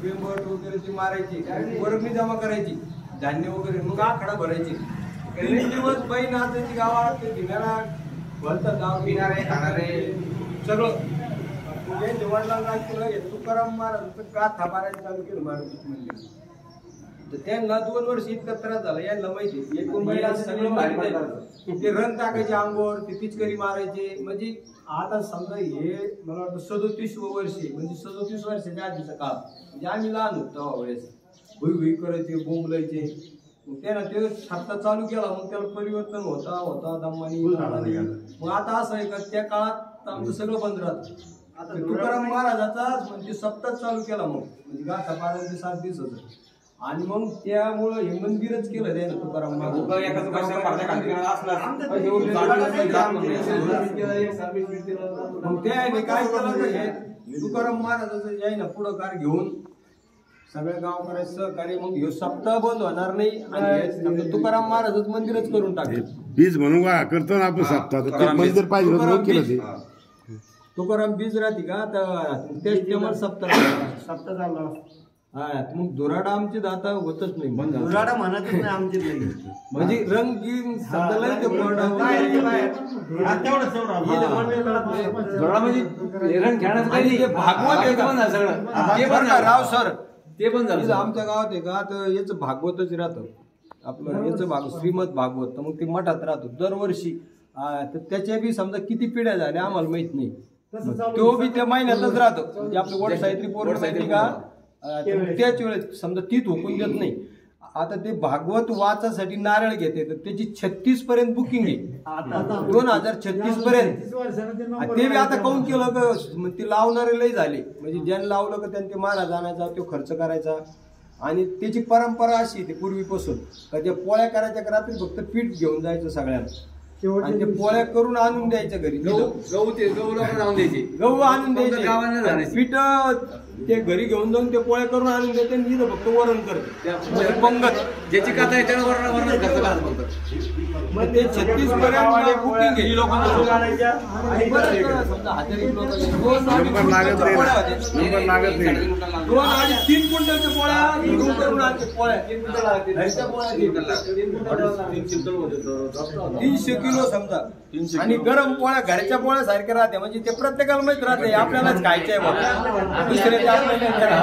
बेंबट वगैरे ती मारायची, वर्गणी जमा करायची, धान्य वगैरे, मग आखाडा भरायची. 3 दिवस बाई नाचायची गावात, ते धिंगाणा भलता, दारू पिणारे खाणारे सगळं. त्यांच्या वडिलांना काय केलं, तुकाराम महाराजांचं गाथा मारायला चालू केलं मारुती मंदिर. तर त्यांना 2 वर्ष इतका त्रास झाला, यांना माहिती एकूण महिला सगळं मारित, ते रंग टाकायचे अंगावर, ते पिचकरी मारायचे. म्हणजे आता समजा हे मला वाटतं 37 वर्ष, म्हणजे 37 वर्षाच्या आधीचा काळ, म्हणजे आम्ही लहान होतो वेळेस भुई भुई करायचे, बोंबलायचे. मग त्याला ते सत्ता चालू केला, मग त्याला परिवर्तन होता होता दमानी. मग आता असं आहे का, त्या काळात आमचं सगळं बंद राहतं. आता तुकाराम महाराजाचाच म्हणजे सप्ताह चालू केला, मग म्हणजे गाथा 12 ते 7 दिवस होतं. आणि मग त्यामुळं हे मंदिरच केलं त्यानं तुकाराम महाराज. मग त्याने काय केलं, तुकाराम महाराजाचं आहे ना पुढाकार घेऊन सगळ्या गावकऱ्याचं सहकार्य, मग हे सप्ताह बंद होणार नाही आणि तुकाराम महाराजच मंदिरच करून टाकले. बीज म्हणून का करतो ना आपण सप्ताह मंदिर पाहिजे. तुकाराम बीज राहते का, तर त्याच सप्ताह झाला. हा, मग दुराडा आमची दाता होतच नाही, दुराडा म्हणत नाही आमची, म्हणजे रंगीन राव सर ते पण झालं आमच्या गावात आहे का, तर याचं भागवतच राहतं आपलं, याचं श्रीमद भागवत. तर मग ते मठात राहतो दरवर्षी. तर त्याच्या बी समजा किती पिढ्या झाल्या आम्हाला माहित नाही, तो बी त्या महिन्यातच राहतो. म्हणजे आपलं वट साहित्री पोर माहिती का, त्याच वेळेस समजा ती थोकून देत नाही. आता ते भागवत वाचासाठी नारळ घेते, तर त्याची 36 पर्यंत बुकिंग आहे, 2036 पर्यंत. ते बी आता काऊन केलं का, ते लावणारे लय झाले, म्हणजे ज्यांनी लावलं का त्यांनी महाराज आणायचा, तो खर्च करायचा. आणि त्याची परंपरा अशी ते पूर्वीपासून का त्या पोळ्या करायच्या का रात्री फक्त पीठ घेऊन जायचं सगळ्यांना, आणि ते पोळ्या करून आणून द्यायच्या घरी. गहू आणून द्यायचे, पीठ ते घरी घेऊन जाऊन ते पोळ्या करून आणून देते, आणि इथं फक्त वरण करते पंगत, ज्याची कथा आहे त्याला वरण. मग ते 36 पर्यंत बुकिंग आहे लोकांना. आणि 3 क्विंटलच्या पोळ्या 300 किलो समजा. आणि गरम पोळ्या घरच्या पोळ्या सारख्या राहते, म्हणजे ते प्रत्येकाला माहित राहते आपल्यालाच खायचंय बाबा, दुसऱ्याच्या आपल्याला.